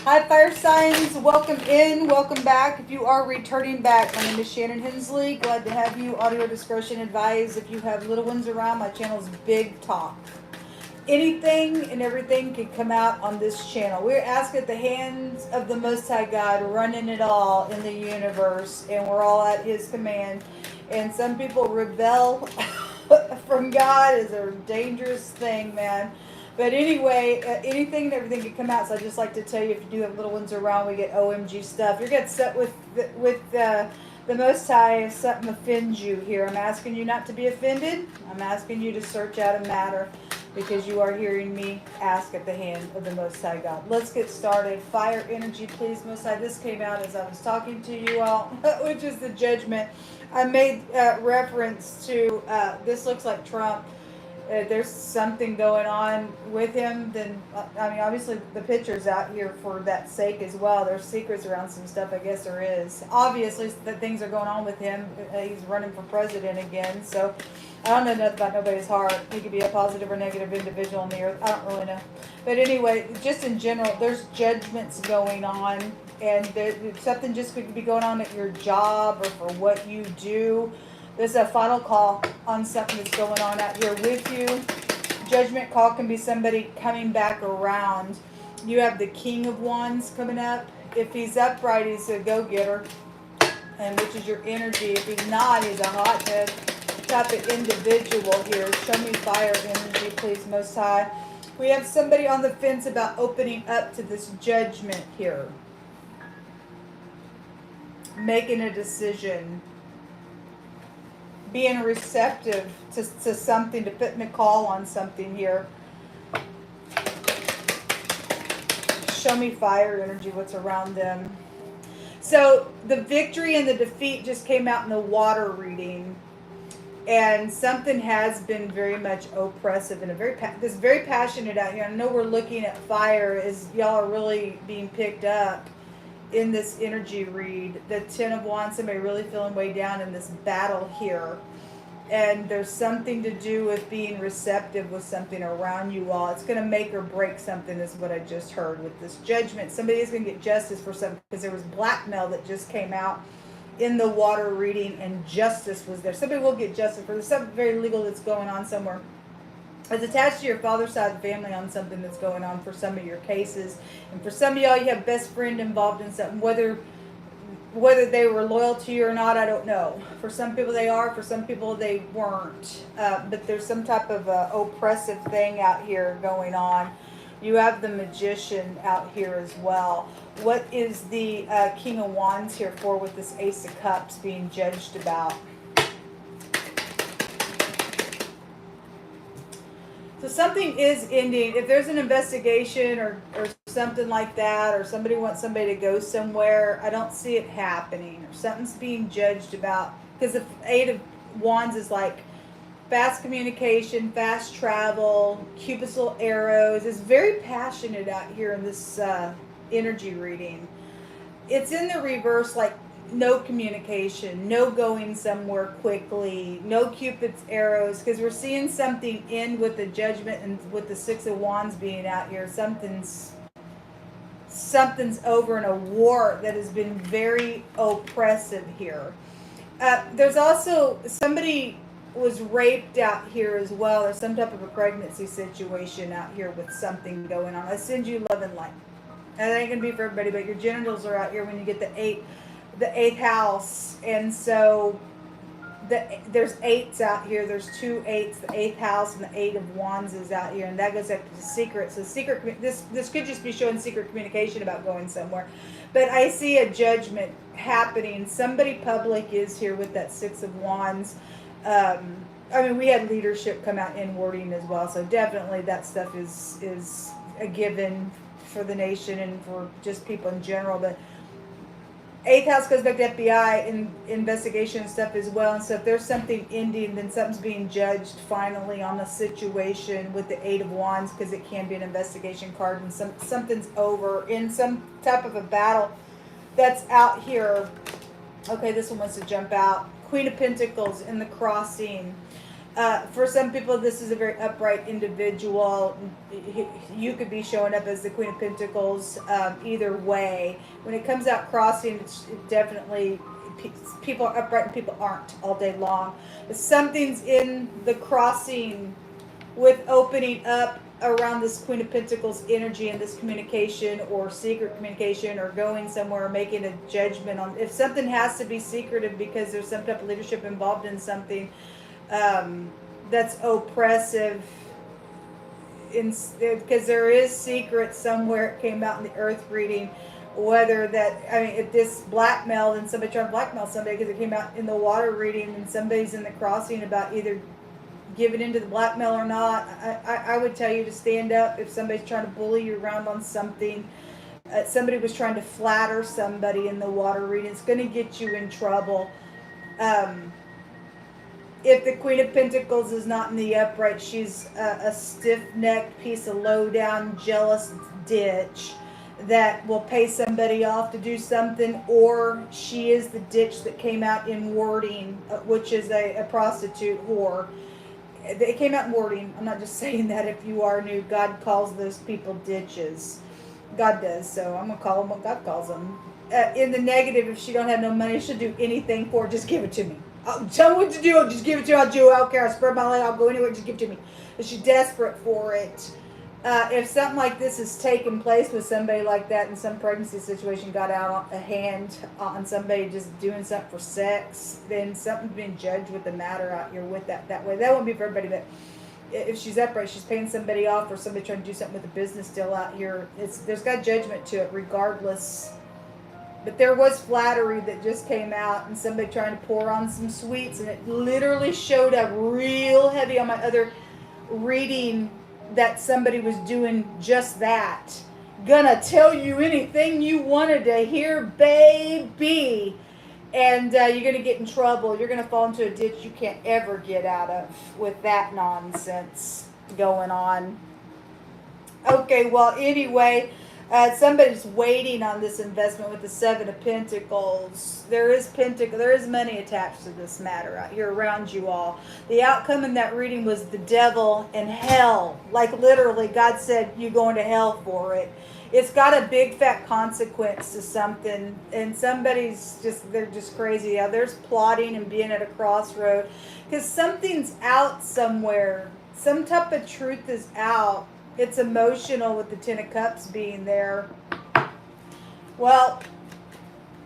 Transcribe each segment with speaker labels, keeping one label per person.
Speaker 1: Hi, fire signs. Welcome in. Welcome back. If you are returning back, my name is Shannon Hensley. Glad to have you. Audio discretion advised. If you have little ones around, my channel is Big Talk. Anything and everything can come out on this channel. We're asked at the hands of the Most High God, running it all in the universe, and we're all at His command. And some people rebel from God. Is a dangerous thing, man. But anyway, anything and everything can come out. So I just like to tell you, if you do have little ones around, we get OMG stuff. You're getting set with the Most High. If something offends you here, I'm asking you not to be offended. I'm asking you to search out a matter, because you are hearing me ask at the hand of the Most High God. Let's get started. Fire energy, please, Most High. This came out as I was talking to you all, which is the judgment. I made reference to, this looks like Trump. There's something going on with him. Then, I mean, obviously the picture's out here for that sake as well. There's secrets around some stuff, I guess there is. Obviously that things are going on with him. He's running for president again, so I don't know nothing about nobody's heart. He could be a positive or negative individual on the earth. I don't really know. But anyway, just in general, there's judgments going on, and something just could be going on at your job or for what you do. There's a final call on something that's going on out here with you. Judgment call can be somebody coming back around. You have the King of Wands coming up. If he's upright, he's a go-getter, and which is your energy. If he's not, he's a hothead type of individual here. Show me fire energy, please, Most High. We have somebody on the fence about opening up to this judgment here. Making a decision. Being receptive to something, to putting a call on something here. Show me fire energy, what's around them. So the victory and the defeat just came out in the water reading. And something has been very much oppressive and this very passionate out here. I know we're looking at fire as y'all are really being picked up in this energy read. The Ten of Wands, somebody really feeling way down in this battle here. And there's something to do with being receptive with something around you all. It's going to make or break something, is what I just heard with this judgment. Somebody is going to get justice for something, because there was blackmail that just came out in the water reading, and justice was there. Somebody will get justice for there's something very legal that's going on somewhere. It's attached to your father's side of the family on something that's going on for some of your cases. And for some of y'all, you have best friend involved in something. Whether they were loyal to you or not, I don't know. For some people they are, for some people they weren't. But there's some type of oppressive thing out here going on. You have the Magician out here as well. What is the King of Wands here for with this Ace of Cups being judged about? So something is ending. If there's an investigation or something like that, or somebody wants somebody to go somewhere, I don't see it happening. Or something's being judged about. Because the Eight of Wands is like fast communication, fast travel, Cupid's arrows. It's very passionate out here in this energy reading. It's in the reverse, like no communication, no going somewhere quickly, no Cupid's arrows, because we're seeing something end with the judgment, and with the Six of Wands being out here, something's over in a war that has been very oppressive here. There's also somebody was raped out here as well. There's some type of a pregnancy situation out here with something going on. I send you love and light. And that ain't gonna be for everybody, but your genitals are out here when you get the eighth house. And so there's eights out here. There's two eights, the eighth house and the Eight of Wands is out here, and that goes up to secret. So this could just be showing secret communication about going somewhere. But I see a judgment happening. Somebody public is here with that Six of Wands. I mean, we had leadership come out in wording as well, so definitely that stuff is a given for the nation and for just people in general. But eighth house goes back to FBI and investigation and stuff as well. And so if there's something ending, then something's being judged finally on the situation with the Eight of Wands, because it can be an investigation card, and something's over in some type of a battle that's out here. Okay, this one wants to jump out. Queen of Pentacles in the crossing. For some people, this is a very upright individual. You could be showing up as the Queen of Pentacles. Either way, when it comes out crossing, it's definitely people are upright and people aren't all day long. But something's in the crossing with opening up around this Queen of Pentacles energy and this communication or secret communication or going somewhere or making a judgment on if something has to be secretive because there's some type of leadership involved in something that's oppressive because there is secret somewhere. It came out in the earth reading, whether that, I mean, if this blackmail, then somebody trying to blackmail somebody because it came out in the water reading and somebody's in the crossing about either giving into the blackmail or not. I would tell you to stand up if somebody's trying to bully you around on something. Somebody was trying to flatter somebody in the water reading. It's going to get you in trouble. If the Queen of Pentacles is not in the upright, she's a stiff-necked piece of low-down, jealous ditch that will pay somebody off to do something, or she is the ditch that came out in wording, which is a prostitute whore. It came out in wording. I'm not just saying that. If you are new, God calls those people ditches. God does, so I'm going to call them what God calls them. In the negative, if she don't have no money, she'll do anything for it. Just give it to me. Tell me what to do. I'll just give it to you. I'll do it. I don't care. I'll spread my leg. I'll go anywhere. Just give it to me. But she's desperate for it. If something like this is taking place with somebody like that in some pregnancy situation, got out a hand on somebody just doing something for sex, then something's being judged with the matter out here with that way. That won't be for everybody, but if she's upright, she's paying somebody off or somebody trying to do something with a business deal out here. There's got judgment to it regardless. But there was flattery that just came out and somebody trying to pour on some sweets, and it literally showed up real heavy on my other reading that somebody was doing just that. Gonna tell you anything you wanted to hear, baby. And you're gonna get in trouble. You're gonna fall into a ditch you can't ever get out of with that nonsense going on. Okay, well, anyway, somebody's waiting on this investment with the Seven of Pentacles. There is money attached to this matter out here around you all. The outcome in that reading was the devil and hell. Like literally, God said, you're going to hell for it. It's got a big fat consequence to something, and they're just crazy. Yeah, there's plotting and being at a crossroad because something's out somewhere. Some type of truth is out. It's emotional with the Ten of Cups being there. Well,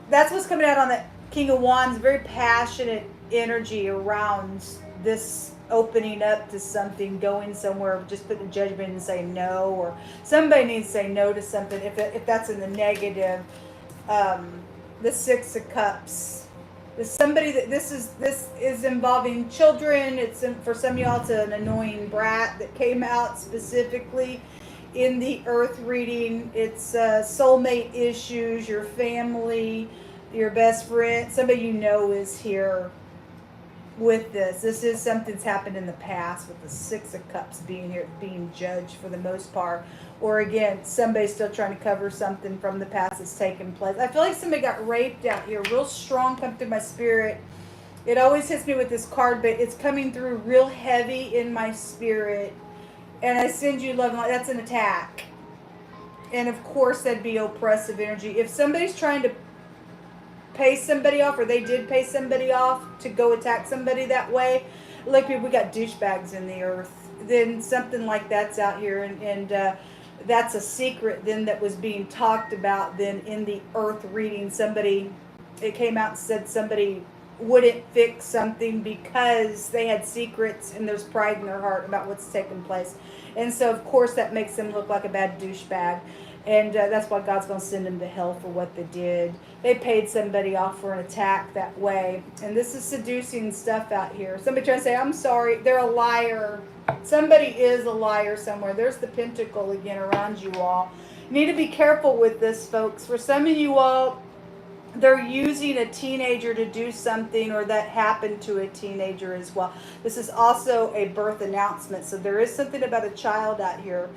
Speaker 1: that's what's coming out on the King of Wands. Very passionate energy around this opening up to something, going somewhere, just putting a judgment and saying no, or somebody needs to say no to something if that's in the negative. The Six of Cups. Somebody that this is involving children. For some of y'all, it's an annoying brat that came out specifically in the earth reading. It's soulmate issues, your family, your best friend, somebody you know is here with this. This is something that's happened in the past with the Six of Cups being here, being judged for the most part. Or again, somebody's still trying to cover something from the past that's taken place. I feel like somebody got raped out here. Real strong come through my spirit. It always hits me with this card, but it's coming through real heavy in my spirit. And I send you love and light. That's an attack. And of course, that'd be oppressive energy. If somebody's trying to pay somebody off, or they did pay somebody off to go attack somebody that way, like we got douchebags in the earth, then something like that's out here, and that's a secret then that was being talked about then in the earth reading. It came out and said somebody wouldn't fix something because they had secrets and there's pride in their heart about what's taking place. And so of course that makes them look like a bad douchebag. And that's why God's going to send them to hell for what they did. They paid somebody off for an attack that way. And this is seducing stuff out here. Somebody trying to say, I'm sorry, they're a liar. Somebody is a liar somewhere. There's the pentacle again around you all. You need to be careful with this, folks. For some of you all, they're using a teenager to do something, or that happened to a teenager as well. This is also a birth announcement. So there is something about a child out here.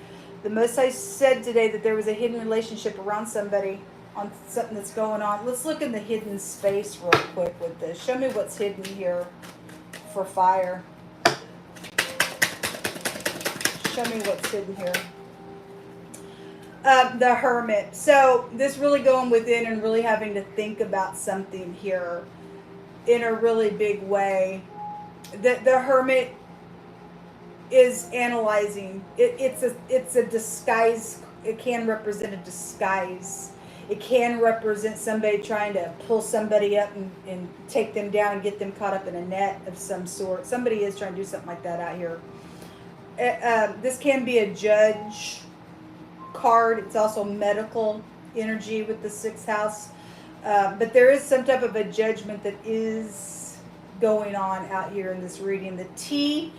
Speaker 1: The Most High said today that there was a hidden relationship around somebody on something that's going on. Let's look in the hidden space real quick with this. Show me what's hidden here for fire. show me what's hidden here. The Hermit. So this really going within and really having to think about something here in a really big way. The Hermit is analyzing. It's a disguise. It can represent a disguise. It can represent somebody trying to pull somebody up and take them down and get them caught up in a net of some sort. Somebody is trying to do something like that out here. This can be a judge card. It's also medical energy with the 6th house. But there is some type of a judgment that is going on out here in this reading. The T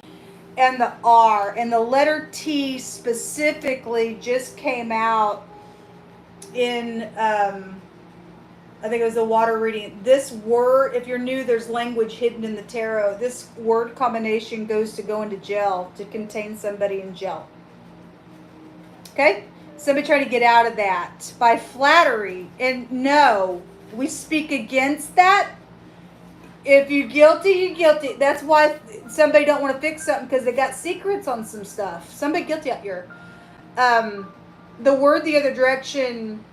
Speaker 1: and the R. And the letter T specifically just came out in, I think it was the water reading. This word, if you're new, there's language hidden in the tarot. This word combination goes to go into jail, to contain somebody in jail. Okay? Somebody trying to get out of that by flattery. And no, we speak against that. If you're guilty, you're guilty. That's why somebody don't want to fix something, because they got secrets on some stuff. Somebody guilty out here. The word the other direction,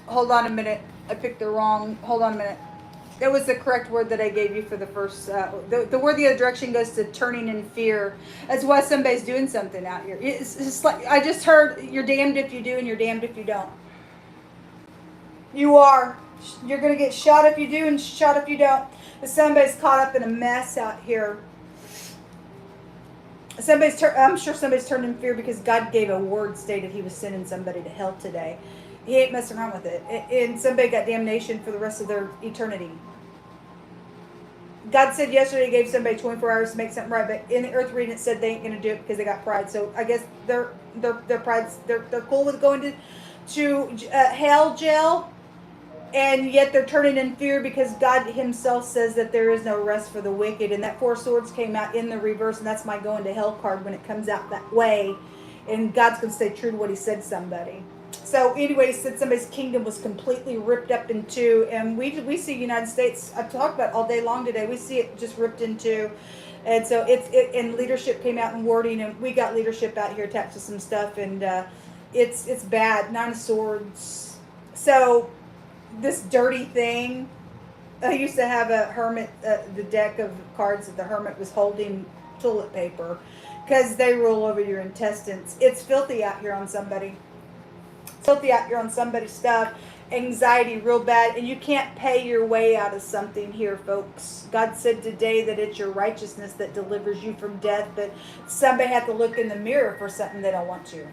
Speaker 1: hold on a minute. I picked the wrong, hold on a minute. That was the correct word that I gave you for the first, the word the other direction goes to turning in fear. That's why somebody's doing something out here. It's like, I just heard, you're damned if you do and you're damned if you don't. You are. You're going to get shot if you do and shot if you don't. If somebody's caught up in a mess out here. I'm sure somebody's turned in fear because God gave a word stated he was sending somebody to hell today. He ain't messing around with it. And somebody got damnation for the rest of their eternity. God said yesterday he gave somebody 24 hours to make something right, but in the earth reading it said they ain't going to do it because they got pride. So I guess their pride's, they're cool with going to hell jail, and yet they're turning in fear because God himself says that there is no rest for the wicked. And that 4 swords came out in the reverse, and that's my going to hell card when it comes out that way. And God's going to stay true to what he said to somebody. So anyway, he said somebody's kingdom was completely ripped up in two. And we see United States, I've talked about all day long today, we see it just ripped in two. And so and leadership came out in wording, and we got leadership out here attached to some stuff, and it's bad. 9 of Swords. So this dirty thing, I used to have a hermit, the deck of cards that the hermit was holding toilet paper, because they roll over your intestines. It's filthy out here on somebody. Filthy out here on somebody's stuff. Anxiety real bad, and you can't pay your way out of something here, folks. God said today that it's your righteousness that delivers you from death, but somebody had to look in the mirror for something they don't want to.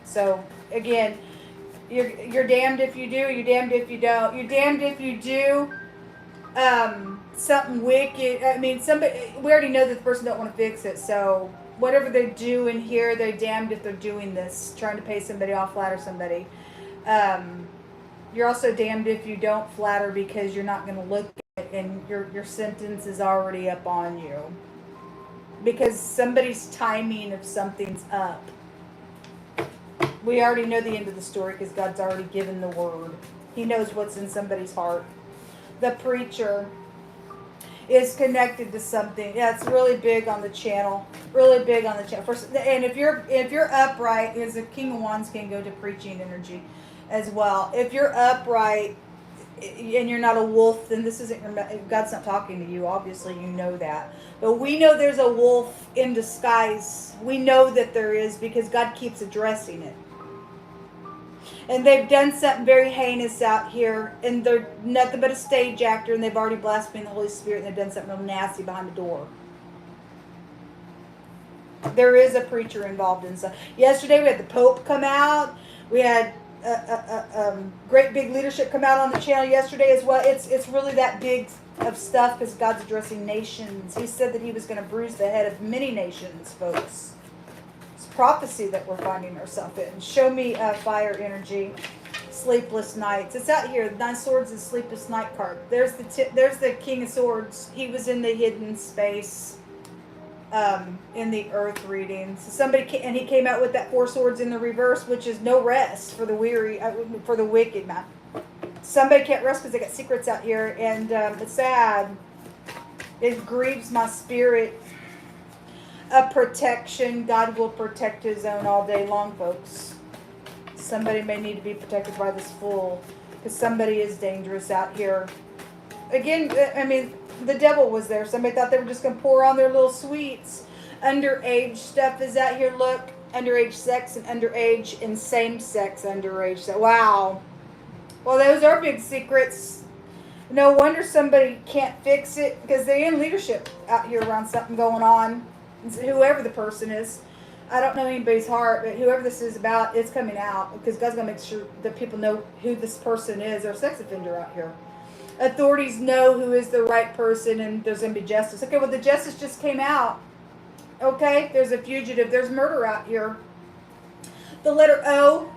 Speaker 1: So again, you're damned if you do, you're damned if you don't. You're damned if you do something wicked. I mean, we already know that the person don't want to fix it, so whatever they do in here, they're damned if they're doing this, trying to pay somebody off, flatter somebody. You're also damned if you don't flatter, because you're not going to look at it, and your sentence is already up on you. Because somebody's timing of something's up. We already know the end of the story because God's already given the word. He knows what's in somebody's heart. The preacher is connected to something. Yeah, it's really big on the channel. Really big on the channel. And if you're upright, because the King of Wands can go to preaching energy as well. If you're upright and you're not a wolf, then this isn't God's not talking to you. Obviously, you know that. But we know there's a wolf in disguise. We know that there is, because God keeps addressing it. And they've done something very heinous out here, and they're nothing but a stage actor, and they've already blasphemed the Holy Spirit, and they've done something real nasty behind the door. There is a preacher involved in stuff. Yesterday we had the Pope come out. We had great big leadership come out on the channel yesterday as well. It's really that big of stuff because God's addressing nations. He said that he was going to bruise the head of many nations, folks. Prophecy that we're finding ourselves in. Show me fire energy. Sleepless nights. It's out here. 9 Swords and Sleepless Night card. There's the King of Swords. He was in the hidden space in the earth reading. So and he came out with that 4 swords in the reverse, which is no rest for the weary, for the wicked, man. Somebody can't rest because they got secrets out here, and it's sad. It grieves my spirit. A protection. God will protect his own all day long, folks. Somebody may need to be protected by this fool, because somebody is dangerous out here. Again, I mean, the devil was there. Somebody thought they were just going to pour on their little sweets. Underage stuff is out here. Look, underage sex and underage and same-sex underage. So, wow. Well, those are big secrets. No wonder somebody can't fix it, because they're in leadership out here around something going on. Whoever the person is. I don't know anybody's heart, but whoever this is about, it's coming out, because God's going to make sure that people know who this person is, or sex offender out here. Authorities know who is the right person, and there's going to be justice. Okay, well, the justice just came out. Okay, there's a fugitive. There's murder out here. The letter O.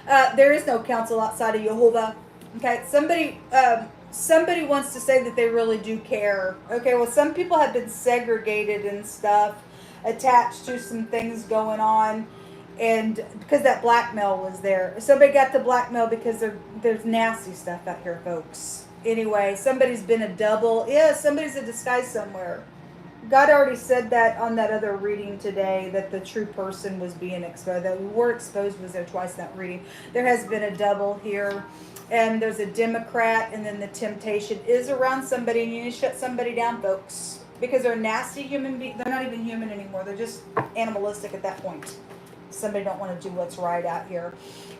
Speaker 1: There is no counsel outside of Jehovah. Okay, somebody wants to say that they really do care. Okay, well, some people have been segregated and stuff, attached to some things going on, and because that blackmail was there. Somebody got the blackmail because there's nasty stuff out here, folks. Anyway, somebody's been a double. Yeah, somebody's a disguise somewhere. God already said that on that other reading today, that the true person was being exposed. That word exposed was there twice in that reading. There has been a double here. And there's a Democrat, and then the temptation is around somebody, and you need to shut somebody down, folks. Because they're nasty human beings. They're not even human anymore. They're just animalistic at that point. Somebody don't want to do what's right out here.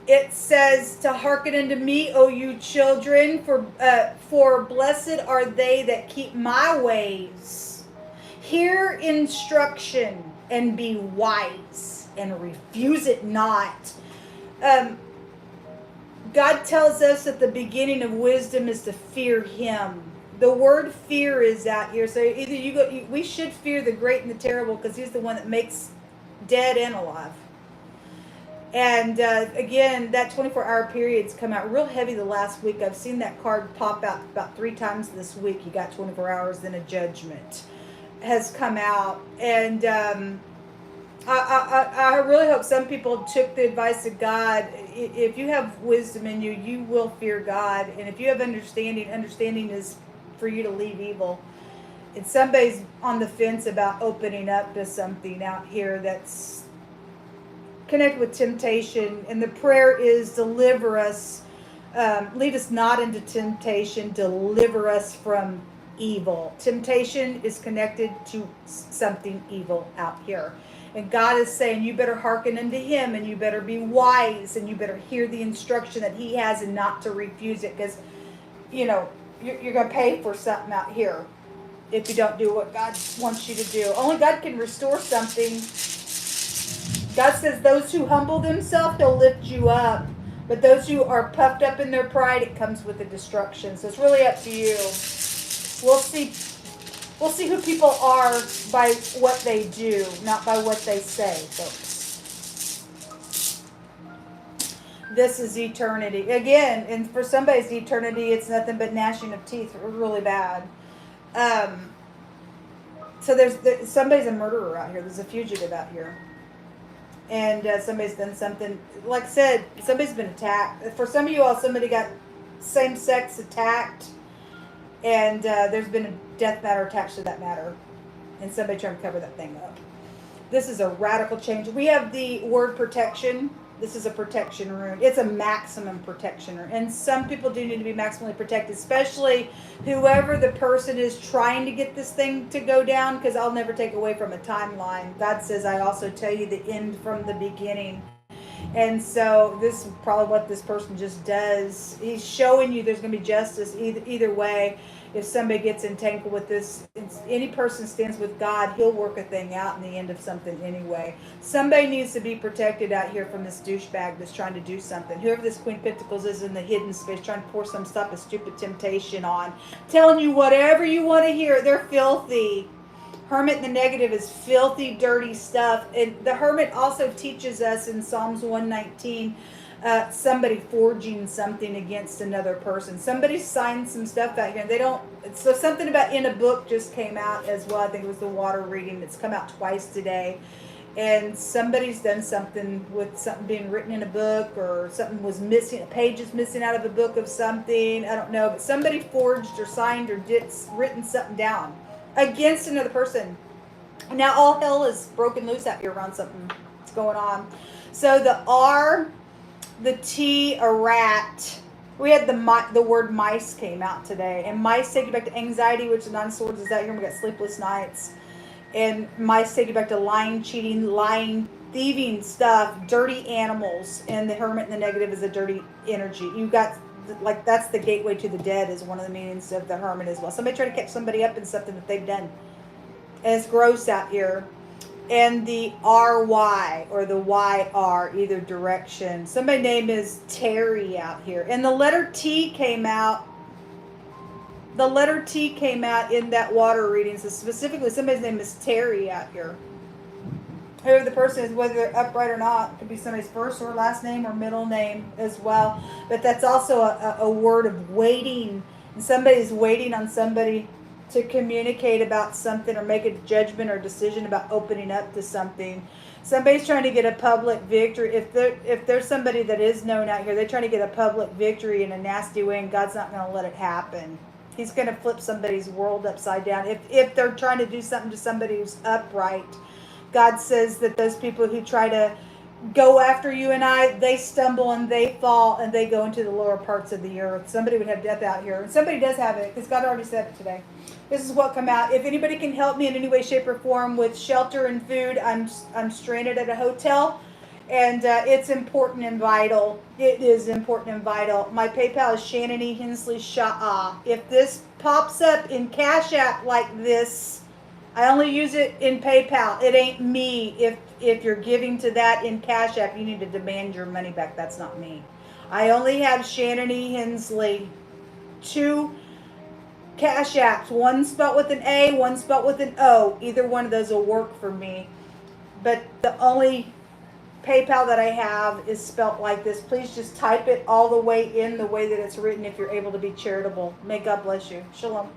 Speaker 1: It says to hearken unto me, O you children, for blessed are they that keep my ways. Hear instruction and be wise, and refuse it not. God tells us that the beginning of wisdom is to fear him. The word fear is out here. So either we should fear the great and the terrible, because he's the one that makes dead and alive. And again, that 24-hour period's come out real heavy the last week. I've seen that card pop out about 3 times this week. You got 24 hours, then a judgment has come out. And I really hope some people took the advice of God. If you have wisdom in you, you will fear God. And if you have understanding is for you to leave evil. And somebody's on the fence about opening up to something out here that's connected with temptation. And the prayer is, deliver us, lead us not into temptation, deliver us from evil. Temptation is connected to something evil out here. And God is saying, you better hearken unto him, and you better be wise, and you better hear the instruction that he has, and not to refuse it, because, you know, you're going to pay for something out here if you don't do what God wants you to do. Only God can restore something. God says those who humble themselves, he'll lift you up. But those who are puffed up in their pride, it comes with the destruction. So it's really up to you. We'll see who people are by what they do, not by what they say, folks. This is eternity. Again, and for somebody's eternity, it's nothing but gnashing of teeth, really bad. So somebody's a murderer out here. There's a fugitive out here. And somebody's done something. Like I said, somebody's been attacked. For some of you all, somebody got same-sex attacked. And there's been a death matter attached to that matter. And somebody trying to cover that thing up. This is a radical change. We have the word protection. This is a protection rune. It's a maximum protection rune. And some people do need to be maximally protected, especially whoever the person is trying to get this thing to go down, because I'll never take away from a timeline. God says, I also tell you the end from the beginning. And so this is probably what this person just does. He's showing you there's going to be justice either way. If somebody gets entangled with this, any person stands with God, he'll work a thing out in the end of something anyway. Somebody needs to be protected out here from this douchebag that's trying to do something. Whoever this Queen of Pentacles is in the hidden space, trying to pour some stuff of stupid temptation on, telling you whatever you want to hear. They're filthy. Hermit in the negative is filthy, dirty stuff. And the Hermit also teaches us in Psalms 119, somebody forging something against another person. Somebody signed some stuff out here. They don't. So something about in a book just came out as well. I think it was the water reading. It's come out twice today. and somebody's done something with something being written in a book, or something was missing, a page is missing out of a book of something, I don't know, but somebody forged or signed or written something down against another person. Now all hell is broken loose out here around something that's going on. So the R, the T, a rat. We had the word mice came out today, and mice take you back to anxiety, which the 9 of Swords is out here. We got sleepless nights, and mice take you back to lying, cheating, lying, thieving stuff, dirty animals, and the Hermit in the negative is a dirty energy. You got, like, that's the gateway to the dead is one of the meanings of the Hermit as well. Somebody trying to catch somebody up in something that they've done, and it's gross out here. And the RY or the YR, either direction. Somebody's name is Terry out here. And the letter T came out. The letter T came out in that water reading. So specifically, somebody's name is Terry out here. Whoever the person is, whether they're upright or not, it could be somebody's first or last name or middle name as well. But that's also a word of waiting. And somebody's waiting on somebody to communicate about something or make a judgment or decision about opening up to something. Somebody's trying to get a public victory. If there's somebody that is known out here, they're trying to get a public victory in a nasty way, and God's not going to let it happen. He's going to flip somebody's world upside down. If they're trying to do something to somebody who's upright, God says that those people who try to go after you and I, they stumble and they fall and they go into the lower parts of the earth. Somebody would have death out here. And somebody does have it, because God already said it today. This is what come out. If anybody can help me in any way, shape, or form with shelter and food, I'm stranded at a hotel. And it's important and vital. It is important and vital. My PayPal is ShannonEHensley ShAhH. If this pops up in Cash App like this, I only use it in PayPal. It ain't me. If you're giving to that in Cash App, you need to demand your money back. That's not me. I only have ShannonEHensley. 2 Cash Apps. One spelled with an A, one spelled with an O. Either one of those will work for me. But the only PayPal that I have is spelt like this. Please just type it all the way in the way that it's written if you're able to be charitable. May God bless you. Shalom.